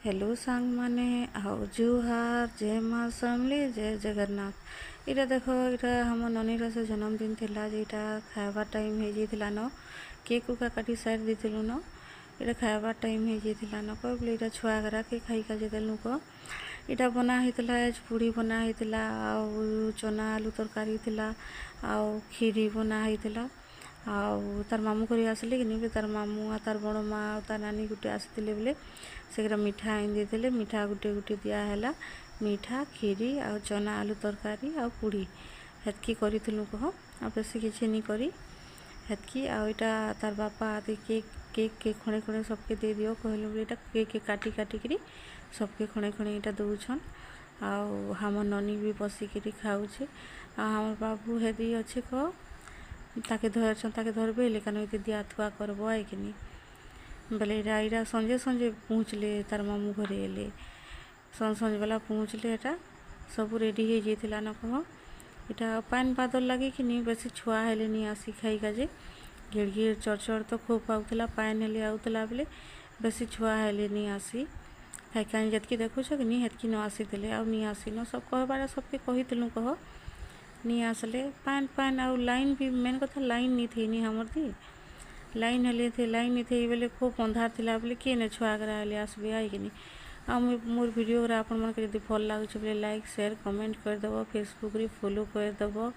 Hello सांग माने आओ जुहार जय माँ समली जय जगन्नाथ। इटा देख इटा हम ननीर से जन्मदिन थिला जेटा खाइबा टाइम हो जाइथिला न केक उका काटी साइड देथिलु न इटा खाइबा टाइम हो जाइथिला न कहले इटा छुआ गरा के खाई का जेदेलु क इटा बना हेतिला आज पूरी बना हेतिला आउ चना आलू तरकारी थिला आउ खीरी बना हेतिला आउ तार मामू कर आसले कि तार मामू आ तार बड़ माँ आ तार नानी गुटे आसते बेले से मिठा आइन देते मिठा गुटे गुटे दिहला मिठा खीरी आ चना आलू तरकारी आ पूड़ी हेतकी करूँ कह आ बेसी किसी नहीं करी हेतकी आईटा तार बापा आदि केक केक केक खड़े खड़े सबके दे दियो कहलु ये केक काटी काटी करी सबके खड़े खड़े यहाँ दौन आउ हम ननी भी बसिक खाऊे आम बाबू हेदी अच्छे कह ताके धरबे लेकिन ये दिया थुआ करब आइकनी बेले इरा संजे संजे पहुँचले तार मामू घरे एले संज बेला पहुँचले एटा सब रेडी हो जाइथिला न कह इटा पान बादल लगे कि नहीं बेसी छुआ हेले नहीं आसी खाई का जे गिड़ गिड़ चढ़ तो खूब पाऊला पान हेले आउला बेले बेसी छुआ हेले नहीं आसी खाई खाई जतकी देखुछ कि नहीं हेतकी न आसी देले आ नहीं आसी न सब कहबार सबके कहीलु कह नहीं आसले पान पान आउ लाइन भी मेन कथा लाइन नहीं थी नहीं हमर दी लाइन हेले थे लाइन नहीं थे बेले खूब अंधार थिला बेले किए ने छुआ गरा हेले आसबे आई कि नहीं आ मोर वीडियो आपण मन के यदि भल लागुछ बेले लाइक शेयर कमेंट कर देबो फेसबुक रे फॉलो कर देबो।